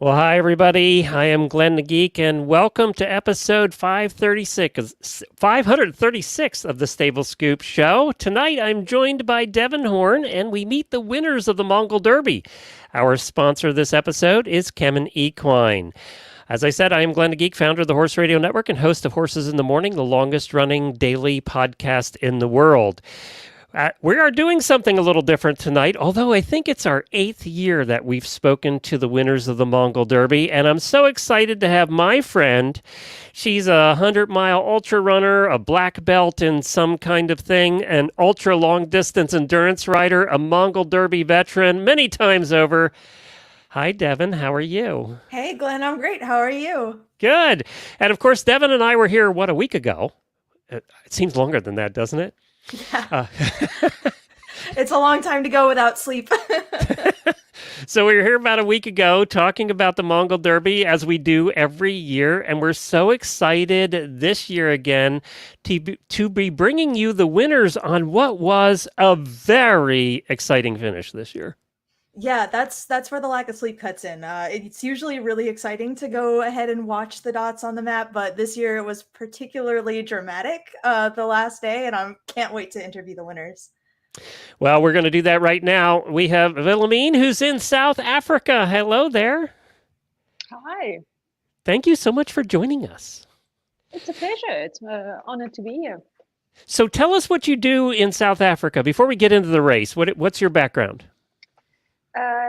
Well, hi, everybody. I am Glenn the Geek, and welcome to episode 536 of the Stable Scoop Show. Tonight, I'm joined by Devin Horn, and we meet the winners of the Mongol Derby. Our sponsor this episode is Kemin Equine. As I said, I am Glenn the Geek, founder of the Horse Radio Network and host of Horses in the Morning, the longest-running daily podcast in the world. We are doing something a little different tonight, although I think it's our 8th year that we've spoken to the winners of the Mongol Derby, and I'm so excited to have my friend. She's a 100-mile ultra runner, a black belt in some kind of thing, an ultra long-distance endurance rider, a Mongol Derby veteran many times over. Hi, Devin. How are you? Hey, Glenn. I'm great. How are you? Good. And, of course, Devin and I were here, a week ago? It seems longer than that, doesn't it? Yeah. It's a long time to go without sleep. So we were here about a week ago talking about the Mongol Derby as we do every year. And we're so excited this year again to be bringing you the winners on what was a very exciting finish this year. Yeah, that's where the lack of sleep cuts in. It's usually really exciting to go ahead and watch the dots on the map, but this year it was particularly dramatic the last day, and I can't wait to interview the winners. Well, we're going to do that right now. We have Willemien, who's in South Africa. Hello there. Hi. Thank you so much for joining us. It's a pleasure. It's an honor to be here. So tell us what you do in South Africa before we get into the race. What's your background?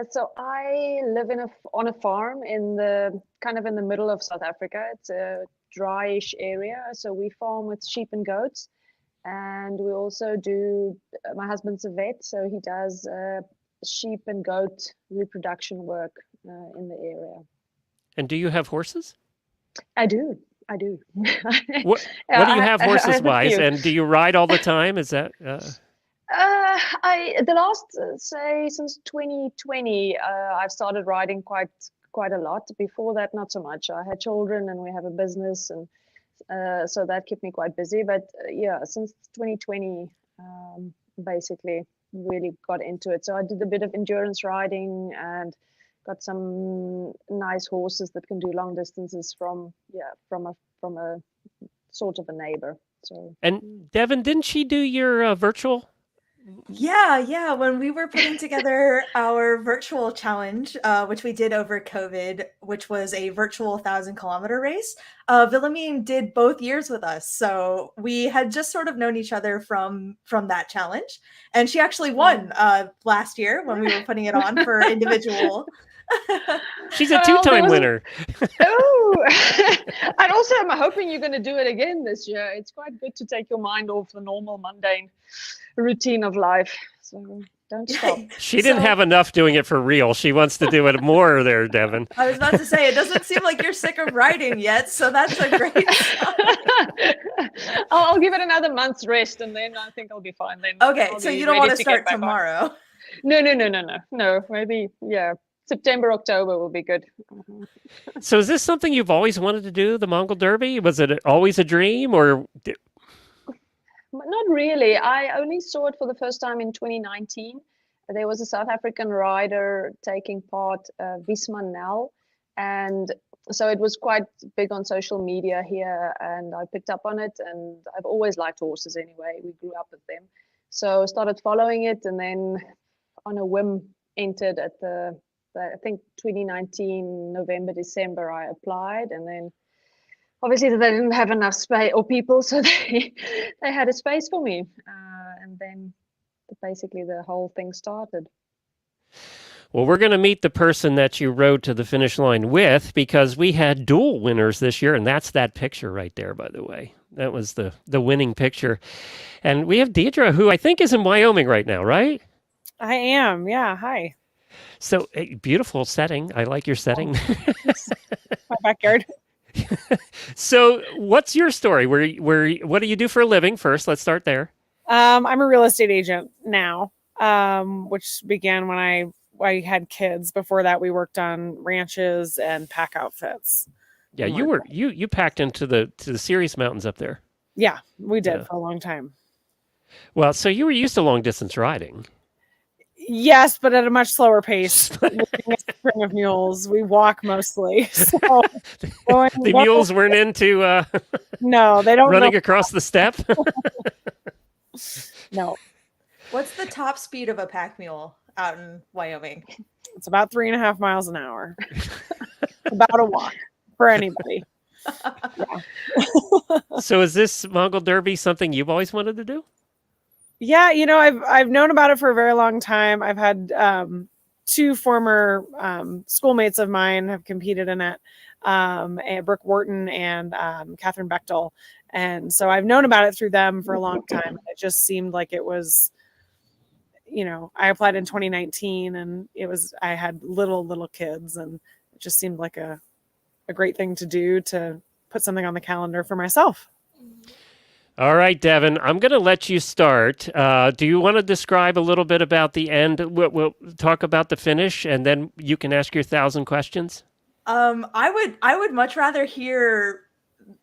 So I live on a farm in the middle of South Africa. It's a dryish area. So we farm with sheep and goats, and we also do. My husband's a vet, so he does sheep and goat reproduction work in the area. And do you have horses? I do. What do you have horses wise? And do you ride all the time? Is that? Since 2020, I've started riding quite a lot. Before that, not so much. I had children and we have a business, and so that kept me quite busy. But since 2020, basically really got into it. So I did a bit of endurance riding and got some nice horses that can do long distances from a sort of a neighbor. So. And Devin, didn't she do your virtual? Yeah. When we were putting together our virtual challenge, which we did over COVID, which was a virtual 1,000-kilometer race, Willemien did both years with us. So we had just sort of known each other from that challenge. And she actually won last year when we were putting it on for individual. She's a two-time winner. And also I'm hoping you're going to do it again this year. It's quite good to take your mind off the normal mundane routine of life. So don't stop. She didn't have enough doing it for real. She wants to do it more there, Devin. I was about to say, it doesn't seem like you're sick of riding yet, so that's a great sign. I'll give it another month's rest and then I think I'll be fine then. Okay, so you don't want to start tomorrow? No. Maybe, September, October will be good. So is this something you've always wanted to do, the Mongol Derby? Was it always a dream or? Not really. I only saw it for the first time in 2019. There was a South African rider taking part, Visman Nel, and so it was quite big on social media here, and I picked up on it, and I've always liked horses anyway. We grew up with them. So I started following it, and then on a whim entered at I think 2019, November, December, I applied, and then obviously they didn't have enough space or people, so they had a space for me. And then basically the whole thing started. Well, we're going to meet the person that you rode to the finish line with, because we had dual winners this year, and that's that picture right there, by the way. That was the winning picture. And we have Deirdre, who I think is in Wyoming right now, right? I am, yeah. Hi. So, a beautiful setting. I like your setting. My backyard. So, what's your story? What do you do for a living? First, let's start there. I'm a real estate agent now, which began when I had kids. Before that, we worked on ranches and pack outfits. Yeah, you packed into the Sirius Mountains up there. Yeah, we did for a long time. Well, so you were used to long distance riding. Yes, but at a much slower pace. offspring of mules. We walk mostly. So The mules weren't into no, they don't running know. across the steppe. No, What's the top speed of a pack mule out in Wyoming? it's about 3.5 miles an hour. About a walk for anybody. So is this Mongol Derby something you've always wanted to do? Yeah, I've known about it for a very long time. I've had two former schoolmates of mine have competed in it, and Brooke Wharton and Catherine Bechtel. And so I've known about it through them for a long time. It just seemed like it was, I applied in 2019 and I had little kids, and it just seemed like a great thing to do, to put something on the calendar for myself. All right, Devin, I'm going to let you start. Do you want to describe a little bit about the end? We'll talk about the finish, and then you can ask your 1,000 questions. I would much rather hear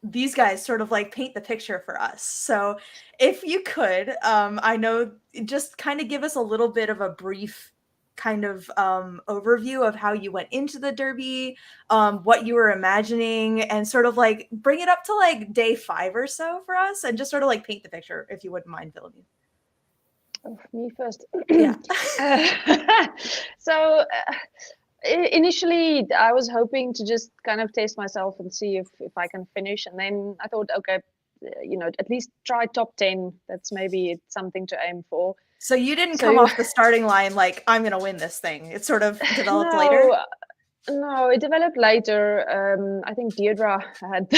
these guys sort of like paint the picture for us. So if you could, I know, just kind of give us a little bit of a brief kind of overview of how you went into the Derby, what you were imagining, and sort of like bring it up to like day 5 or so for us, and just sort of like paint the picture, if you wouldn't mind, Willemien. Oh, me first. Yeah. So initially I was hoping to just kind of test myself and see if I can finish, and then I thought, okay, at least try top 10. That's maybe something to aim for. So you didn't come off the starting line like, I'm going to win this thing. It sort of developed later? No, it developed later. I think Deirdre had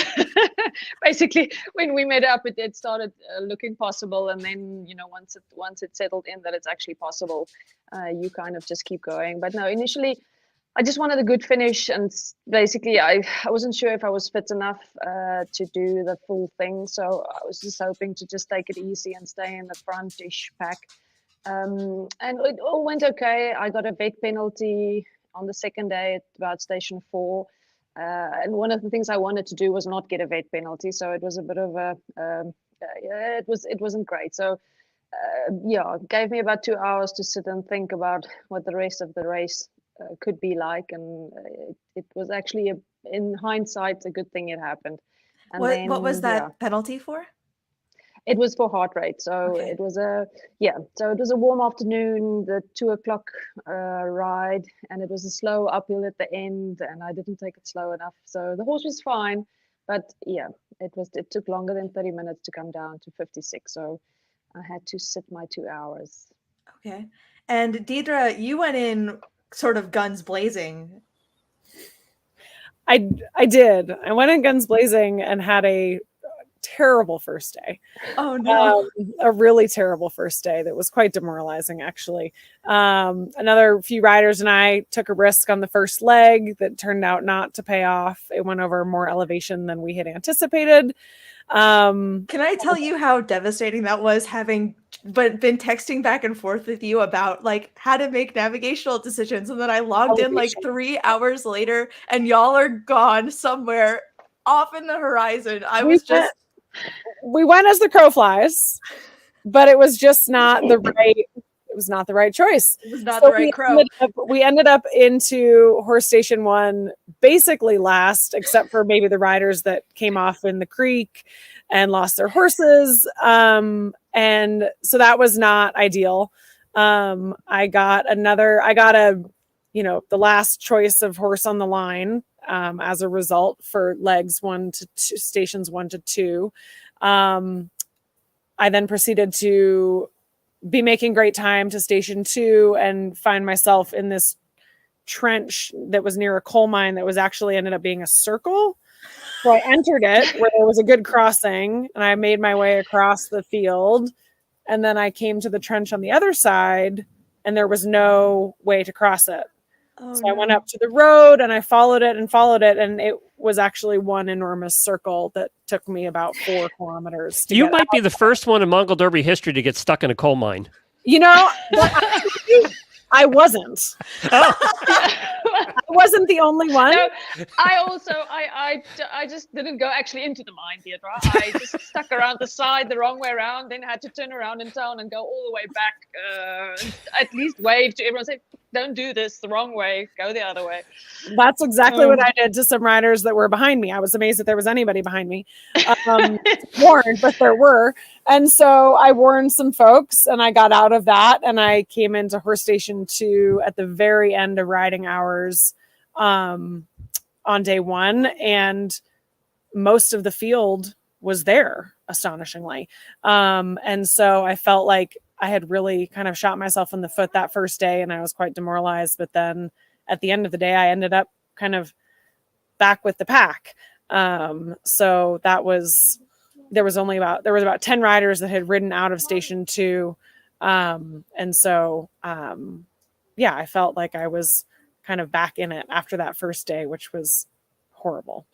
basically, when we met up, it started looking possible. And then, once it settled in that it's actually possible, you kind of just keep going. But no, initially, I just wanted a good finish. And basically, I wasn't sure if I was fit enough to do the full thing. So I was just hoping to just take it easy and stay in the front-ish pack. And it all went okay. I got a vet penalty on the second day at about station 4. And one of the things I wanted to do was not get a vet penalty. So it was a bit of it wasn't great. So it gave me about 2 hours to sit and think about what the rest of the race could be like. And it was actually, in hindsight, a good thing it happened. And what was that penalty for? It was for heart rate. So Okay. it was so it was a warm afternoon, the 2 o'clock ride, and it was a slow uphill at the end, and I didn't take it slow enough. So the horse was fine, but it took longer than 30 minutes to come down to 56. So I had to sit my 2 hours. Okay. And Deirdre, you went in sort of guns blazing. I did. I went in guns blazing and had a terrible first day. Oh no. A really terrible first day that was quite demoralizing, actually. Another few riders and I took a risk on the first leg that turned out not to pay off. It went over more elevation than we had anticipated. Can I tell you how devastating that was, having been texting back and forth with you about like how to make navigational decisions, and then I logged in like 3 hours later and y'all are gone somewhere off in the horizon. We went as the crow flies, but it was just not the right. It was not the right choice. It was not the right crow. We ended up into horse station 1 basically last, except for maybe the riders that came off in the creek and lost their horses. And so that was not ideal. I got the last choice of horse on the line as a result for legs 1 to 2, stations 1 to 2. I then proceeded to be making great time to station 2 and find myself in this trench that was near a coal mine that was actually ended up being a circle. So I entered it where there was a good crossing, and I made my way across the field. And then I came to the trench on the other side, and there was no way to cross it. So I went up to the road and I followed it, and it was actually one enormous circle that took me about 4 kilometers. You might be the first one in Mongol Derby history to get stuck in a coal mine. I wasn't. Oh. I wasn't the only one. No, I just didn't go actually into the mine, Deirdre. I just stuck around the side the wrong way around, then had to turn around in town and go all the way back. At least wave to everyone, say, "Don't do this the wrong way. Go the other way." That's exactly what I did to some riders that were behind me. I was amazed that there was anybody behind me. Warned, but there were. And so I warned some folks and I got out of that and I came into horse station 2 at the very end of riding hours on day 1. And most of the field was there, astonishingly. And so I felt like I had really kind of shot myself in the foot that first day and I was quite demoralized. But then at the end of the day, I ended up kind of back with the pack. So that was, there was about 10 riders that had ridden out of station 2. And so, yeah, I felt like I was kind of back in it after that first day, which was horrible.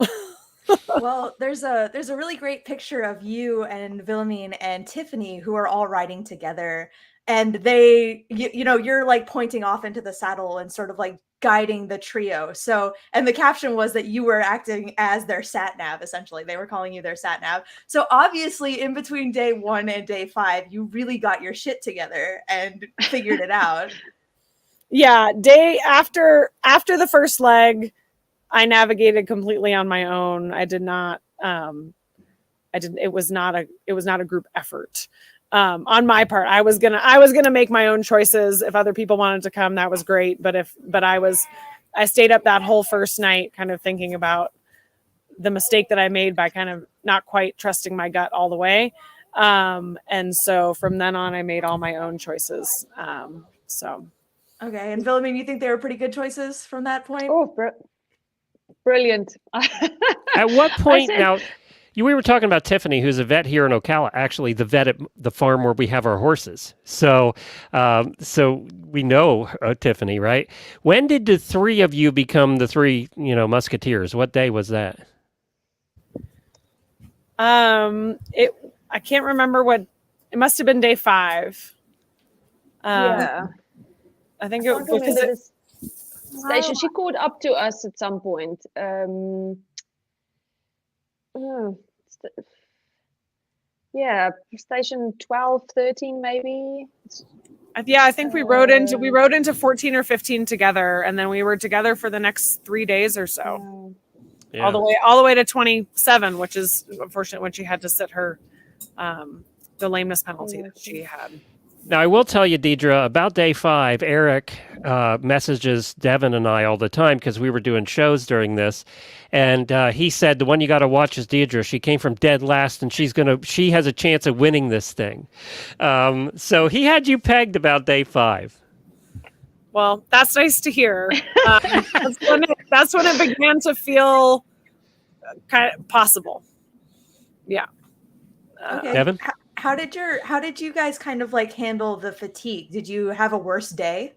Well, there's a really great picture of you and Willemien and Tiffany who are all riding together, and they, you know, you're like pointing off into the saddle and sort of like guiding the trio. So, and the caption was that you were acting as their sat nav, essentially. They were calling you their sat nav. So obviously, in between day 1 and day 5, you really got your shit together and figured it out. Yeah, day after the first leg, I navigated completely on my own. I did not, it was not a group effort. On my part, I was gonna make my own choices. If other people wanted to come, that was great. But I stayed up that whole first night kind of thinking about the mistake that I made by kind of not quite trusting my gut all the way. And so from then on, I made all my own choices. So. Okay. And Willemien, you think they were pretty good choices from that point? Oh, brilliant. At what point now, we were talking about Tiffany, who's a vet here in Ocala, actually the vet at the farm where we have our horses. So we know Tiffany, right? When did the 3 of you become the 3, musketeers? What day was that? I can't remember it must have been day 5. Yeah. I think it was station. She caught up to us at some point. Yeah, station 12, 13 maybe. Yeah, I think we rode into 14 or 15 together, and then we were together for the next 3 days or so. Yeah. All the way to 27, which is unfortunate when she had to sit her the lameness penalty that she had. Now, I will tell you, Deirdre, about day 5, Eric messages Devin and I all the time because we were doing shows during this. And he said, the one you got to watch is Deirdre. She came from dead last and she has a chance of winning this thing. So he had you pegged about day 5. Well, that's nice to hear. That's when it began to feel kind of possible. Yeah. Okay. Devin? How did you guys kind of like handle the fatigue? Did you have a worse day?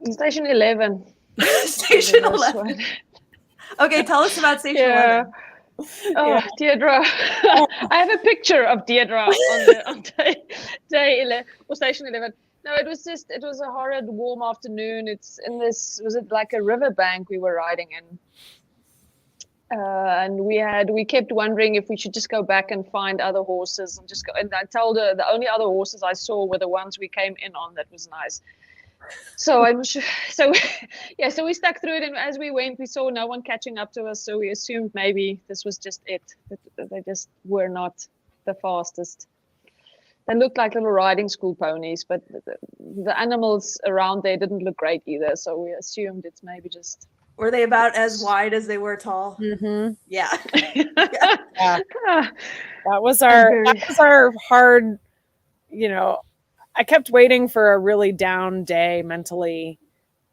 Station 11. Station 11. Okay, tell us about Station 11. Oh, Deirdre. I have a picture of Deirdre on day 11 or Station 11. No, it was a horrid warm afternoon. It's in this, was it like a riverbank we were riding in? And we kept wondering if we should just go back and find other horses and just go. And I told her the only other horses I saw were the ones we came in on. That was nice. So so we stuck through it, and as we went, we saw no one catching up to us. So we assumed maybe this was just it. That they just were not the fastest. They looked like little riding school ponies, but the animals around there didn't look great either. So we assumed it's maybe just. Were they about as wide as they were tall? Mm-hmm. Yeah. Yeah. That was our hard, I kept waiting for a really down day mentally,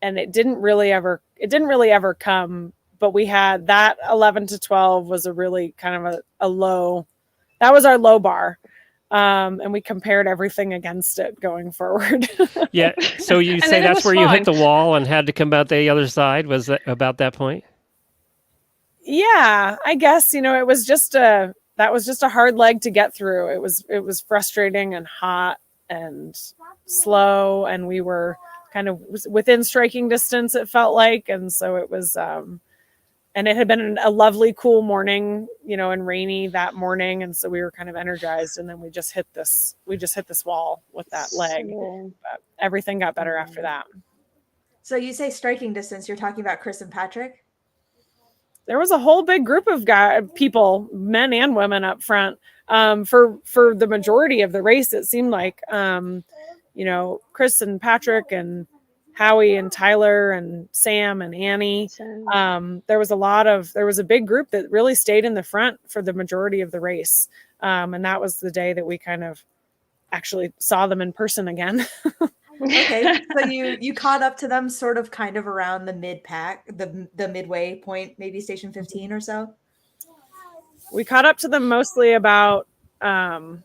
and it didn't really ever come, but we had that 11 to 12 was a really kind of a low, that was our low bar. And we compared everything against it going forward. Yeah. So you say that's where you hit the wall and had to come out the other side? Was that about that point? Yeah, I guess, it was that was just a hard leg to get through. It was frustrating and hot and slow. And we were kind of was within striking distance, it felt like. And so it was, and it had been a lovely, cool morning, and rainy that morning. And so we were kind of energized. And then we just hit this wall with that leg. But everything got better after that. So you say striking distance, you're talking about Chris and Patrick? There was a whole big group of people, men and women up front, for the majority of the race. It seemed like, Chris and Patrick and Howie and Tyler and Sam and Annie. There was a big group that really stayed in the front for the majority of the race. And that was the day that we kind of actually saw them in person again. Okay, so you caught up to them sort of kind of around the the midway point, maybe station 15 or so? We caught up to them mostly about 12,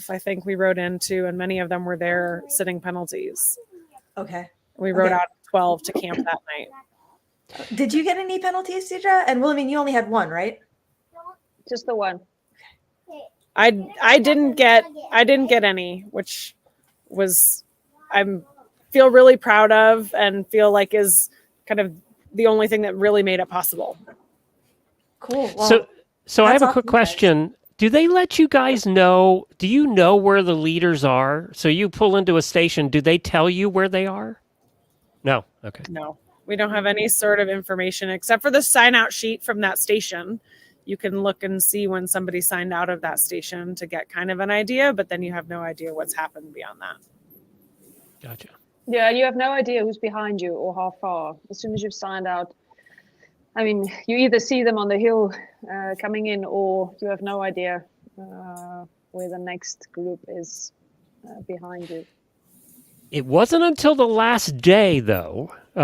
I think we rode into, and many of them were there sitting penalties. Okay. We rode out 12 to camp that night. Did you get any penalties, Deirdre? And Willemien, you only had one, right? Just the one. I didn't get any, which was feel really proud of and feel like is kind of the only thing that really made it possible. Cool. Well, so I have a quick question. Do they let you guys know? Do you know where the leaders are? So you pull into a station. Do they tell you where they are? No. Okay. No, we don't have any sort of information except for the sign out sheet from that station. You can look and see when somebody signed out of that station to get kind of an idea, but then you have no idea what's happened beyond that. Gotcha. Yeah, you have no idea who's behind you or how far. As soon as you've signed out, I mean, you either see them on the hill coming in, or you have no idea where the next group is behind you. It wasn't until the last day, though, we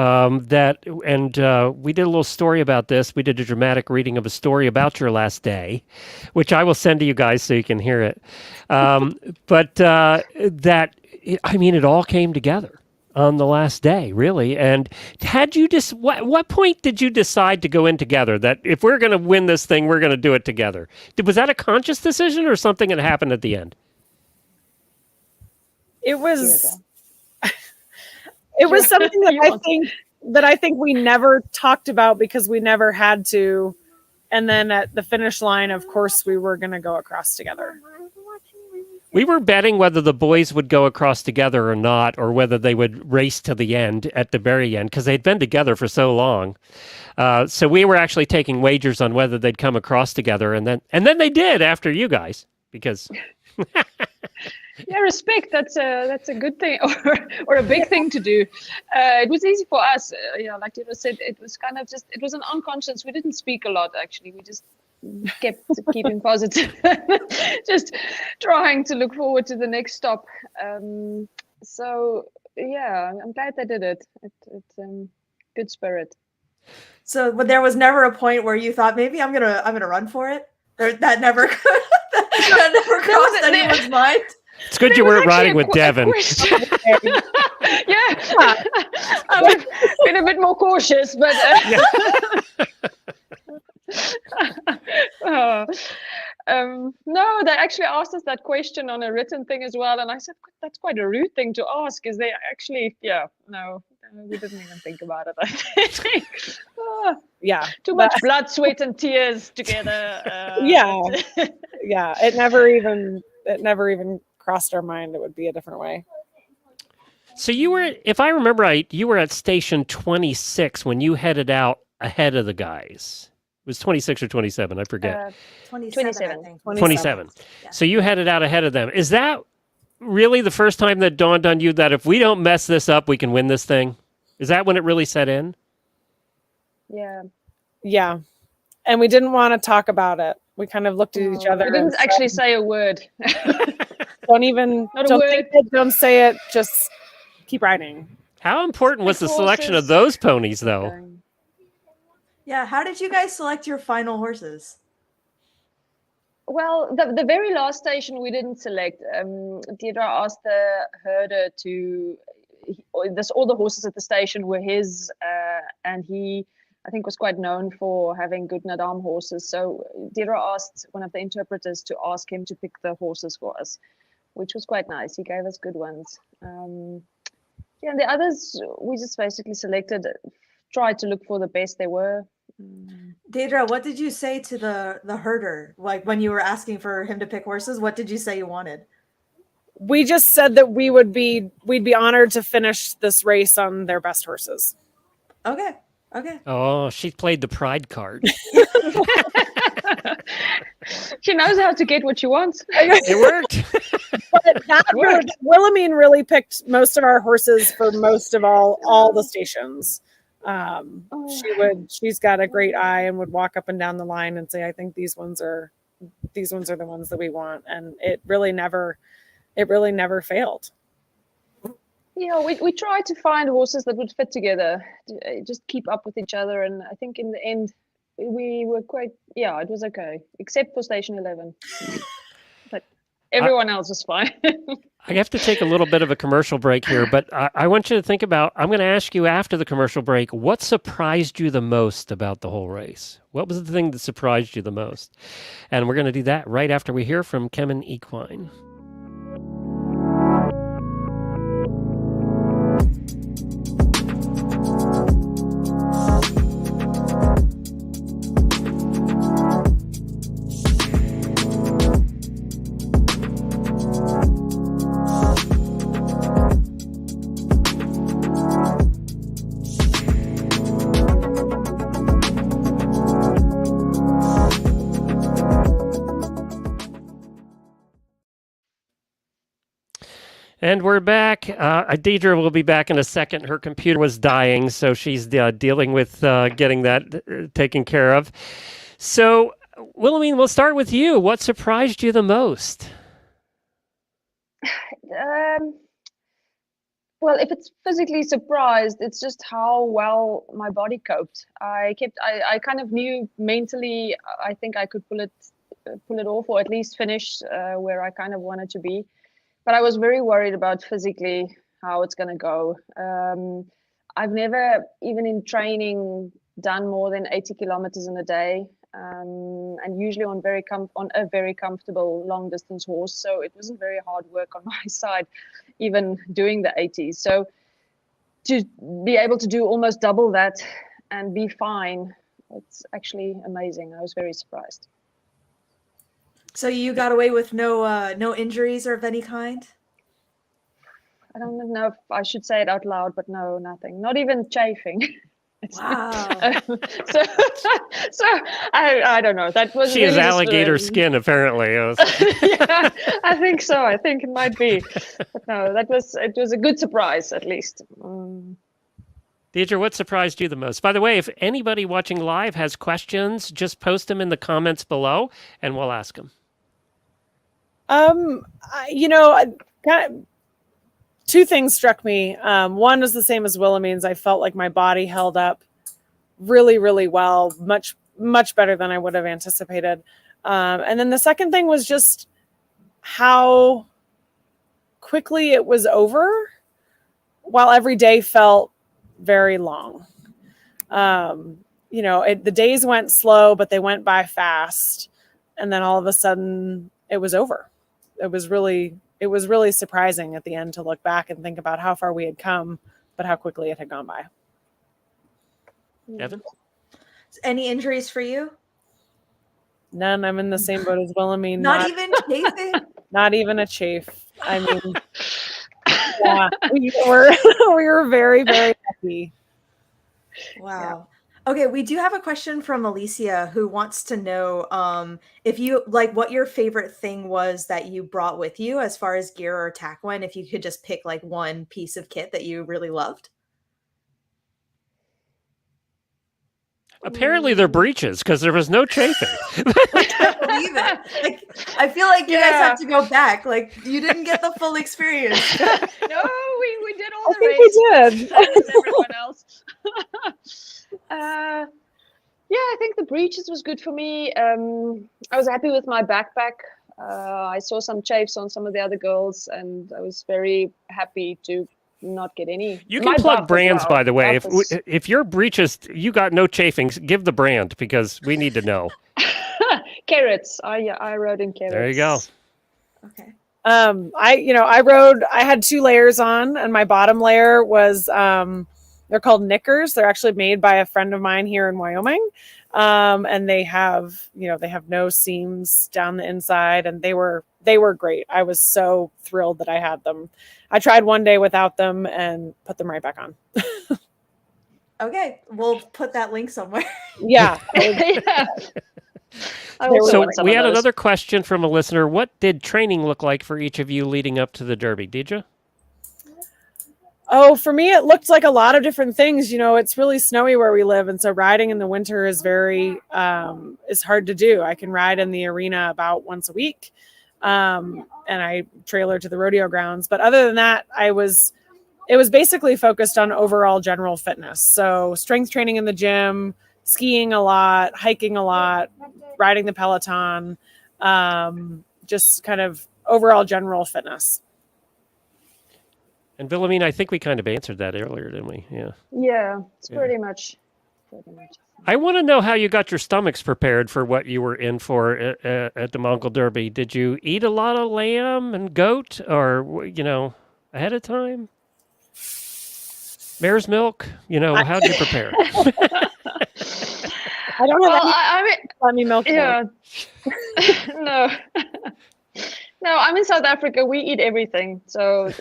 did a little story about this. We did a dramatic reading of a story about your last day, which I will send to you guys so you can hear it. It all came together on the last day, really. And had you just, what point did you decide to go in together? That if we're going to win this thing, we're going to do it together. Was that a conscious decision or something that happened at the end? It was. It was something that I think we never talked about because we never had to. And then at the finish line, of course, we were going to go across together. We were betting whether the boys would go across together or not, or whether they would race to the end at the very end, because they'd been together for so long. So we were actually taking wagers on whether they'd come across together, and then they did after you guys, because. Yeah, respect. That's a good thing, or a big thing to do. It was easy for us. Like Deirdre said, it was kind of it was an unconscious. We didn't speak a lot, actually. We just kept keeping positive, just trying to look forward to the next stop. So yeah, I'm glad they did it. It's good spirit. So, but there was never a point where you thought maybe I'm gonna run for it. That never crossed anyone's mind. It's good you weren't riding with Devin. Yeah, I've been a bit more cautious, but no, they actually asked us that question on a written thing as well, and I said that's quite a rude thing to ask. Is they actually? Yeah, no, we didn't even think about it. I think. Yeah, too much blood, sweat, and tears together. Yeah. It never even crossed our mind it would be a different way. So you were, if I remember right, you were at station 26 when you headed out ahead of the guys. It was 26 or 27, I forget. 27, I think. 27. Yeah. So you headed out ahead of them. Is that really the first time that dawned on you that if we don't mess this up, we can win this thing? Is that when it really set in? Yeah. And we didn't want to talk about it. We kind of looked at each other. We didn't actually say a word. Don't say it. Just keep riding. How important was the selection of those ponies, though? Yeah. How did you guys select your final horses? Well, the very last station we didn't select. Deirdre asked the herder all the horses at the station were his, and he, I think, was quite known for having good Nadam horses. So Deirdre asked one of the interpreters to ask him to pick the horses for us, which was quite nice. He gave us good ones. Yeah, and the others we just basically tried to look for the best they were. Deirdre, what did you say to the herder? Like when you were asking for him to pick horses, what did you say you wanted? We just said that we'd be honored to finish this race on their best horses. Okay. Oh, she played the pride card. She knows how to get what she wants. It worked. But that worked. Willemien really picked most of our horses for most of all the stations. She's got a great eye and would walk up and down the line and say, I think these ones are the ones that we want. And it really never failed. Yeah, we tried to find horses that would fit together, just keep up with each other. And I think in the end, we were quite, it was okay, except for station 11. But everyone else was fine. I have to take a little bit of a commercial break here, but I want you to think about, I'm going to ask you after the commercial break, what surprised you the most about the whole race? What was the thing that surprised you the most? And we're going to do that right after we hear from Kemen Equine. And we're back. Deirdre will be back in a second. Her computer was dying, so she's dealing with getting that taken care of. So, Willemien, we'll start with you. What surprised you the most? Well, if it's physically surprised, it's just how well my body coped. I kind of knew mentally, I think I could pull it off, or at least finish where I kind of wanted to be. But I was very worried about physically how it's going to go. I've never, even in training, done more than 80 kilometers in a day, and usually on a very comfortable long distance horse. So it wasn't very hard work on my side, even doing the 80s. So to be able to do almost double that and be fine, it's actually amazing. I was very surprised. So you got away with no injuries or of any kind? I don't know if I should say it out loud, but no, nothing. Not even chafing. Wow. So I don't know. That was she has alligator skin, apparently. Yeah, I think so. I think it might be. But no, it was a good surprise, at least. Deirdre, what surprised you the most? By the way, if anybody watching live has questions, just post them in the comments below, and we'll ask them. Two things struck me. One was the same as Willemien's. I felt like my body held up really, really well, much, much better than I would have anticipated. And then the second thing was just how quickly it was over, while every day felt very long. The days went slow, but they went by fast. And then all of a sudden it was over. It was really surprising at the end to look back and think about how far we had come, but how quickly it had gone by. Devin? Any injuries for you? None. I'm in the same boat as Willemien. Not even chafing? Not even a chafe. I mean, yeah, we were very, very happy. Wow. Yeah. Okay, we do have a question from Alicia who wants to know if you what your favorite thing was that you brought with you as far as gear or tack went, if you could just pick one piece of kit that you really loved. Apparently they're breeches because there was no chafing. I can't believe it. I feel like you guys have to go back. You didn't get the full experience. No, we did all the race. We did. Everyone else. I think the breeches was good for me. I was happy with my backpack. I saw some chafes on some of the other girls, and I was very happy to not get any. You can plug brands, by the way. If your breeches, you got no chafing, give the brand because we need to know. Carrots. I wrote in carrots. There you go. Okay. I had 2 layers on, and my bottom layer was, they're called knickers. They're actually made by a friend of mine here in Wyoming. And they have no seams down the inside, and they were great. I was so thrilled that I had them. I tried one day without them and put them right back on. Okay, we'll put that link somewhere. Yeah. Yeah. I also So want some we of had those. another question from a listener. What did training look like for each of you leading up to the Derby? Deirdre? Oh, for me, it looked like a lot of different things. It's really snowy where we live. And so riding in the winter is is hard to do. I can ride in the arena about once a week. And I trailer to the rodeo grounds. But other than that, it was basically focused on overall general fitness. So strength training in the gym, skiing a lot, hiking a lot, riding the Peloton, just kind of overall general fitness. And Willemien, I think we kind of answered that earlier, didn't we? Yeah. Yeah, it's pretty much. I want to know how you got your stomachs prepared for what you were in for at the Mongol Derby. Did you eat a lot of lamb and goat, or ahead of time? Mare's milk. How did you prepare? I don't have I milk. yeah. No. No, I'm in South Africa. We eat everything. So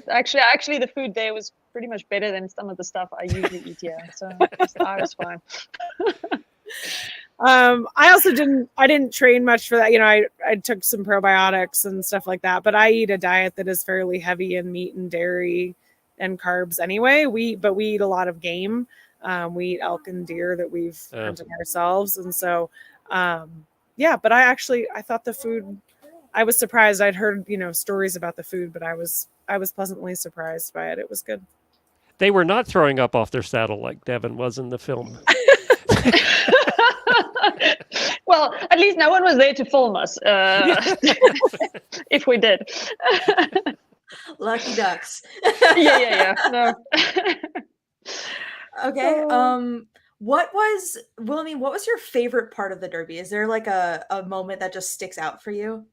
actually, the food there was pretty much better than some of the stuff I usually eat here. So I was fine. I also didn't train much for that. I took some probiotics and stuff like that, but I eat a diet that is fairly heavy in meat and dairy and carbs anyway. We eat a lot of game. We eat elk and deer that we've hunted ourselves. And so, but I thought the food, I was surprised. I'd heard, stories about the food, but I was pleasantly surprised by it. It was good. They were not throwing up off their saddle like Devin was in the film. Well, at least no one was there to film us. If we did. Lucky ducks. Yeah. No. Okay. Willemien, what was your favorite part of the Derby? Is there like a moment that just sticks out for you?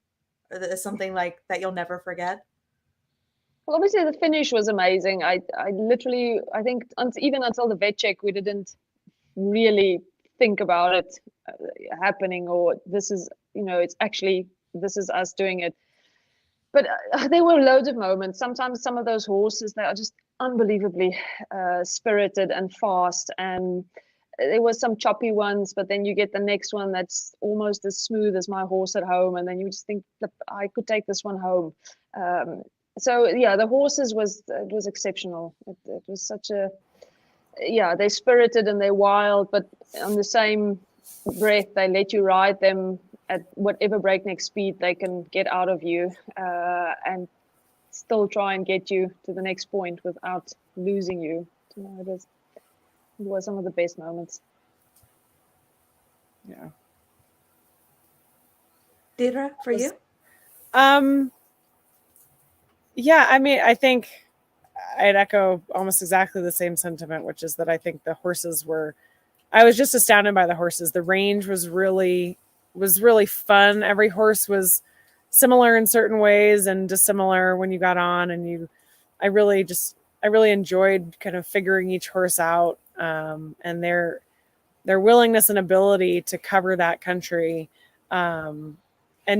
Or that is something like that you'll never forget? Well, obviously the finish was amazing. I think even until the vet check, we didn't really think about it happening, or this is us doing it. But there were loads of moments. Sometimes some of those horses, they are just unbelievably spirited and fast, and there were some choppy ones, but then you get the next one that's almost as smooth as my horse at home, and then you just think that I could take this one home. So yeah, the horses was exceptional. It was such a they're spirited and they're wild, but on the same breath they let you ride them at whatever breakneck speed they can get out of you, and still try and get you to the next point without losing you. It was some of the best moments. Yeah. Deirdre, for you? Yeah, I mean, I think I'd echo almost exactly the same sentiment, which is that I think the horses I was just astounded by the horses. The range was really fun. Every horse was similar in certain ways and dissimilar when you got on, and I really enjoyed kind of figuring each horse out, and their willingness and ability to cover that country, and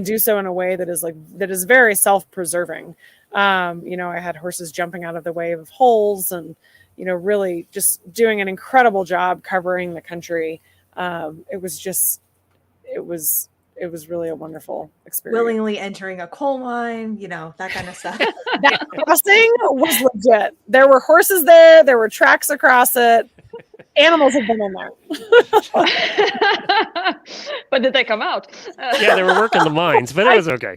do so in a way that is very self-preserving. I had horses jumping out of the way of holes and, really just doing an incredible job covering the country. It was really a wonderful experience. Willingly entering a coal mine, that kind of stuff. That crossing was legit. There were horses there. There were tracks across it. Animals have been in there. But did they come out? Yeah, they were working the mines, but it was okay.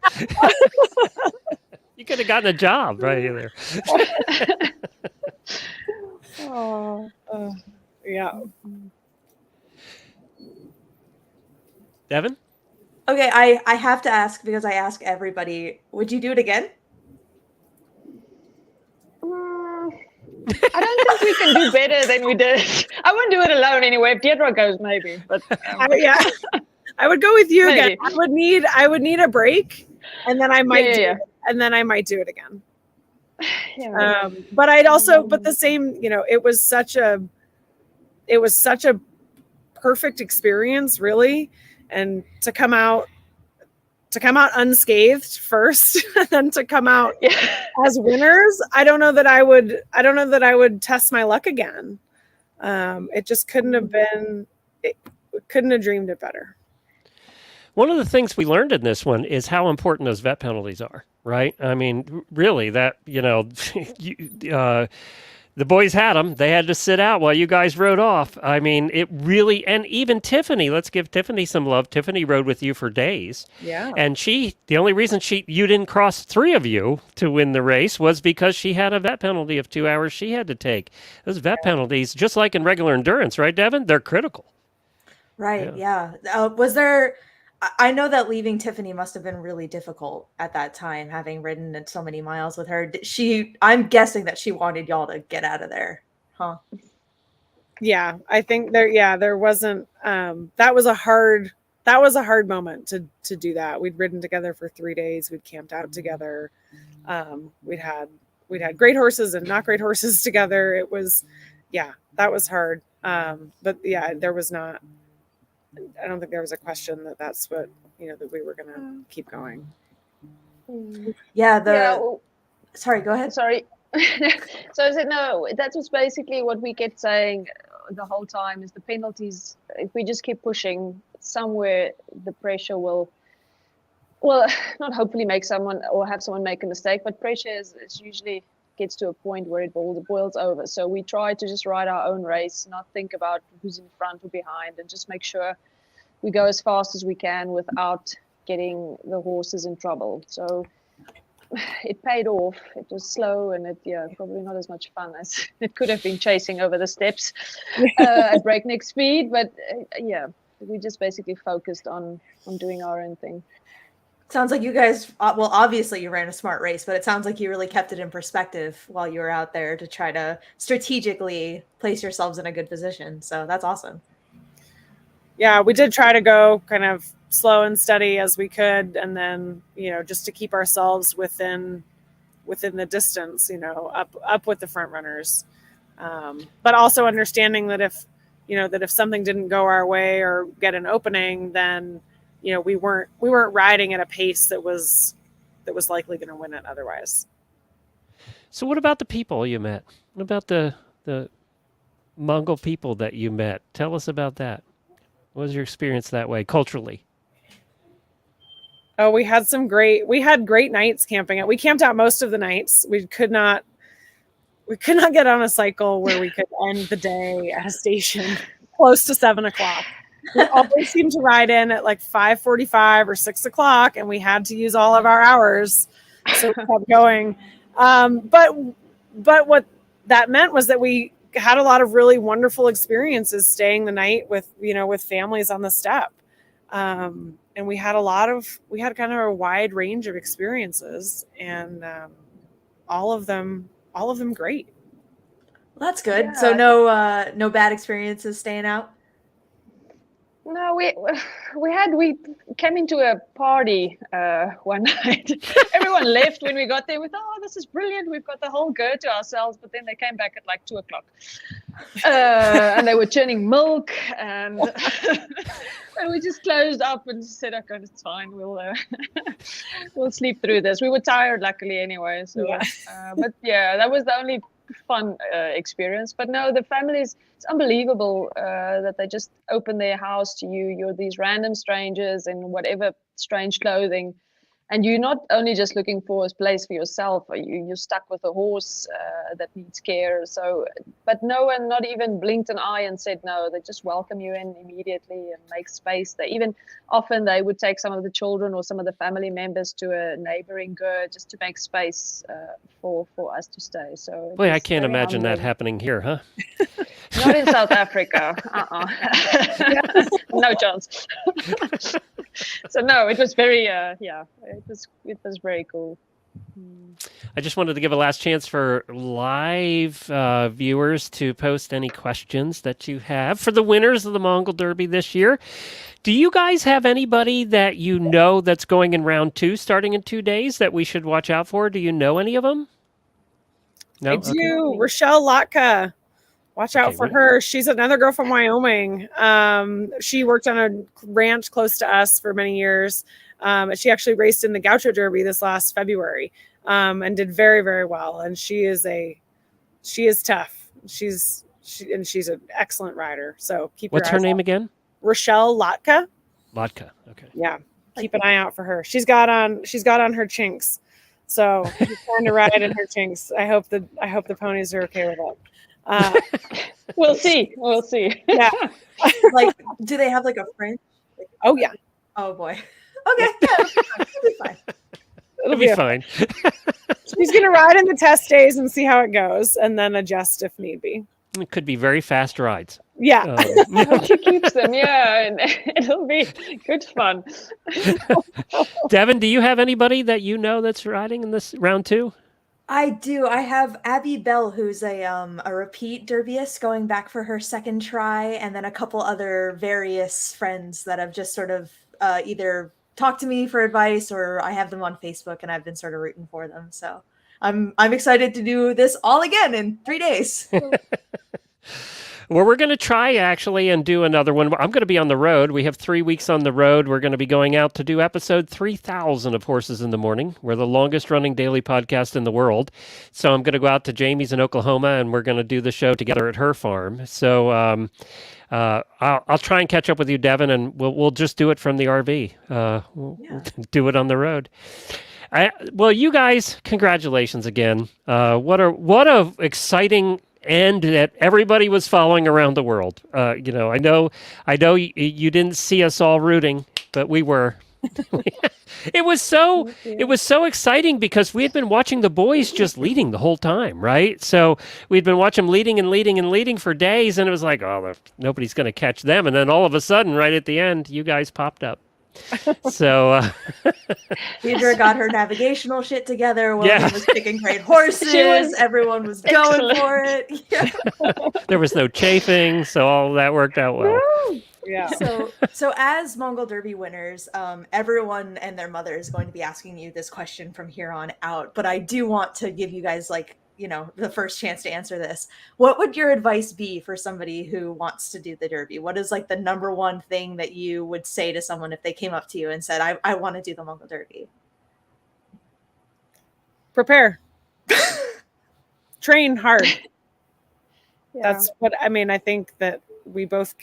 You could have gotten a job right there. Yeah. Devin? Okay, I have to ask, because I ask everybody, would you do it again? I don't think we can do better than we did. I wouldn't do it alone anyway. If Deirdre goes, maybe. But yeah, I would go with you maybe. again. I would need a break, and then I might do it and then I might do it again. Yeah. But I'd also, but the same, it was such a perfect experience, really. And to come out unscathed first, and then to come out as winners, I don't know that I would test my luck again. It just couldn't have been, couldn't have dreamed it better. One of the things we learned in this one is how important those vet penalties are, right? I mean, really, that, the boys had them. They had to sit out while you guys rode off. I mean, it really, and even Tiffany, let's give Tiffany some love. Tiffany rode with you for days. Yeah. And the only reason you didn't cross 3 of you to win the race was because she had a vet penalty of 2 hours she had to take. Those vet penalties, just like in regular endurance, right, Devin? They're critical. Right. Yeah. I know that leaving Tiffany must have been really difficult at that time, having ridden so many miles with her. I'm guessing that she wanted y'all to get out of there, huh? Yeah, I think there wasn't, that was a hard moment to do that. We'd ridden together for 3 days. We'd camped out together. We'd had great horses and not great horses together. It was, that was hard. But yeah, I don't think there was a question that's what, that we were going to keep going. Yeah. Sorry, go ahead. Sorry. So I said, no, that was basically what we kept saying the whole time, is the penalties. If we just keep pushing, somewhere the pressure will not hopefully make someone or have someone make a mistake, but pressure is usually gets to a point where it boils over. So we try to just ride our own race, not think about who's in front or behind, and just make sure we go as fast as we can without getting the horses in trouble. So it paid off. It was slow, and probably not as much fun as it could have been chasing over the steps at breakneck speed. But we just basically focused on doing our own thing. Sounds like you guys, well, obviously you ran a smart race, but it sounds like you really kept it in perspective while you were out there to try to strategically place yourselves in a good position. So that's awesome. Yeah, we did try to go kind of slow and steady as we could. And then, just to keep ourselves within the distance, up with the front runners. But also understanding that if something didn't go our way or get an opening, then we weren't riding at a pace that was likely going to win it otherwise. So what about the people you met? What about the Mongol people that you met? Tell us about that. What was your experience that way culturally? Oh, we had great nights camping out. We camped out most of the nights. We could not get on a cycle where we could end the day at a station close to 7:00. We always seemed to ride in at like 5:45 or 6:00, and we had to use all of our hours, so we kept going. But what that meant was that we had a lot of really wonderful experiences staying the night with families on the steppe, and we had kind of a wide range of experiences, and all of them great. Well, that's good. Yeah. So no bad experiences staying out. No, we came into a party one night. Everyone left when we got there with, oh, this is brilliant. We've got the whole go to ourselves. But then they came back at like 2:00, and they were churning milk, and and we just closed up and said, okay, it's fine. We'll sleep through this. We were tired, luckily, anyway. So, but that was the only fun experience. But no, the families, it's unbelievable that they just open their house to you. You're these random strangers in whatever strange clothing, and you're not only just looking for a place for yourself, you're stuck with a horse that needs care. So, but no one not even blinked an eye and said no. They just welcome you in immediately and make space. Often they would take some of the children or some of the family members to a neighboring gird just to make space for us to stay. So boy, I can't imagine that happening here, huh? Not in South Africa. No chance. So no, it was very it was very cool. I just wanted to give a last chance for live viewers to post any questions that you have for the winners of the Mongol Derby this year. Do you guys have anybody that you know that's going in round 2 starting in 2 days that we should watch out for? Do you know any of them? No? I do. Rochelle Latka. Watch out for her. She's another girl from Wyoming. She worked on a ranch close to us for many years. She actually raced in the Gaucho Derby this last February and did very, very well. And she is tough. She's an excellent rider. So keep your eyes What's her name out. again? Rochelle Latka. Latka. Okay. Yeah. Keep an eye out for her. She's got on her chinks. So she's trying to ride in her chinks. I hope the ponies are okay with it. We'll see. Yeah. Like, do they have like a French? Like, oh yeah. Oh boy. Okay. Yeah, it'll be fine. It'll be fine. She's gonna ride in the test days and see how it goes, and then adjust if need be. It could be very fast rides. Yeah. She keeps them, and it'll be good fun. Devin, do you have anybody that you know that's riding in this round 2? I do. I have Abby Bell, who's a repeat derbyist going back for her second try, and then a couple other various friends that have just sort of either talked to me for advice, or I have them on Facebook and I've been sort of rooting for them. So I'm excited to do this all again in 3 days. Well, we're going to try actually and do another one. I'm going to be on the road. We have 3 weeks on the road. We're going to be going out to do episode 3000 of Horses in the Morning. We're the longest running daily podcast in the world. So I'm going to go out to Jamie's in Oklahoma and we're going to do the show together at her farm. So I'll try and catch up with you, Devin, and we'll just do it from the RV. We'll do it on the road. Well, you guys, congratulations again. What a exciting end that everybody was following around the world. I know you didn't see us all rooting, but we were. It was so exciting because we had been watching the boys just leading the whole time, right? So we'd been watching them leading for days, and it was like, oh, nobody's going to catch them. And then all of a sudden, right at the end, you guys popped up. So Deirdre got her navigational shit together. Willemien was picking great horses. Everyone was going for it. Yeah. There was no chafing, so all that worked out well. Yeah. So as Mongol Derby winners, everyone and their mother is going to be asking you this question from here on out. But I do want to give you guys the first chance to answer this. What would your advice be for somebody who wants to do the Derby? What is like the number one thing that you would say to someone if they came up to you and said, I want to do the Mongol Derby? Prepare. Train hard. Yeah. That's what I mean. I think that we both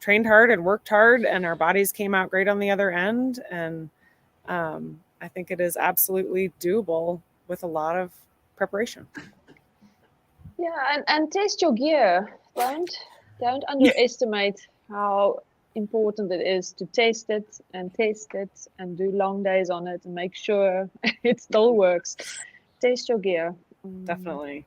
trained hard and worked hard, and our bodies came out great on the other end. And I think it is absolutely doable with a lot of preparation. Yeah, and test your gear. Don't underestimate how important it is to test it and do long days on it and make sure it still works. Test your gear. Definitely.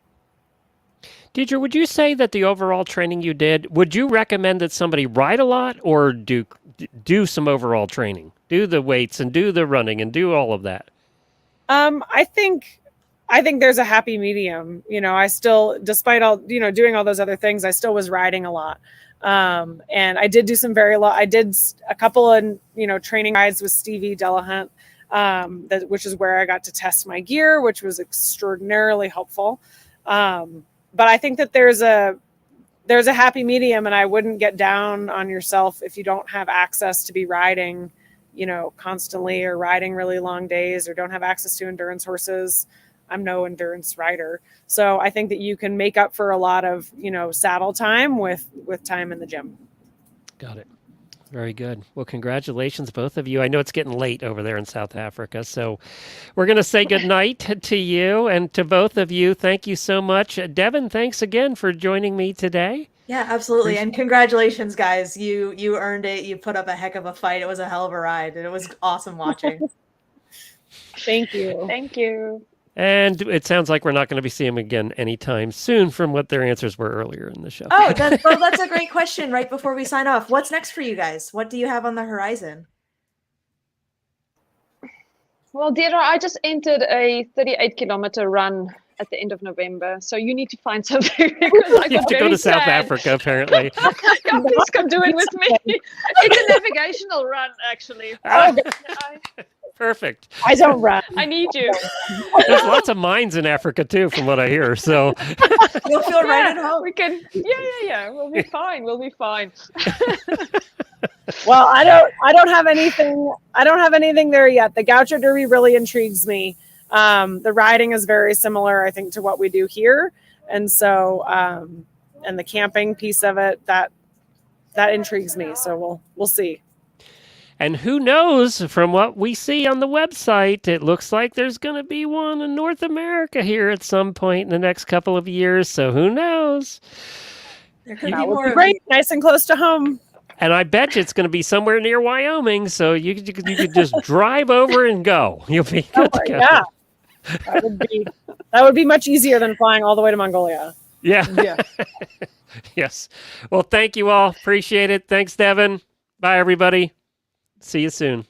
Deirdre, would you say that the overall training you did, would you recommend that somebody ride a lot or do some overall training? Do the weights and do the running and do all of that? I think there's a happy medium. I still, despite all, doing all those other things, I still was riding a lot. And I did do some I did a couple of, training rides with Stevie Delahunt, which is where I got to test my gear, which was extraordinarily helpful. But I think that there's a happy medium, and I wouldn't get down on yourself if you don't have access to be riding, constantly, or riding really long days, or don't have access to endurance horses. I'm no endurance rider. So I think that you can make up for a lot of, saddle time with time in the gym. Got it. Very good. Well, congratulations, both of you. I know it's getting late over there in South Africa, so we're going to say good night to you and to both of you. Thank you so much. Devin, thanks again for joining me today. Yeah, absolutely. And congratulations, guys. You earned it. You put up a heck of a fight. It was a hell of a ride, and it was awesome watching. Thank you. Thank you. And it sounds like we're not going to be seeing them again anytime soon from what their answers were earlier in the show. Oh, that's a great question right before we sign off. What's next for you guys? What do you have on the horizon? Well, Deirdre, I just entered a 38-kilometer run at the end of November, so you need to find something because I You have got to go very to South sad. Africa, apparently. Yeah, please come do it with me. It's a navigational run, actually. Perfect. I don't run. I need you. There's lots of mines in Africa too, from what I hear. So You'll feel right at home. We can. Yeah. We'll be fine. We'll be fine. Well, I don't have anything. I don't have anything there yet. The Gaucho Derby really intrigues me. The riding is very similar, I think, to what we do here, and so and the camping piece of it that intrigues me. So we'll see. And who knows, from what we see on the website, it looks like there's going to be one in North America here at some point in the next couple of years. So who knows? There could You- be That would more be of great, nice and close to home. And I bet you it's going to be somewhere near Wyoming. So you could just drive over and go. You'll be good to go. Yeah, that would be much easier than flying all the way to Mongolia. Yeah. Yeah. Yes. Well, thank you all. Appreciate it. Thanks, Devin. Bye, everybody. See you soon.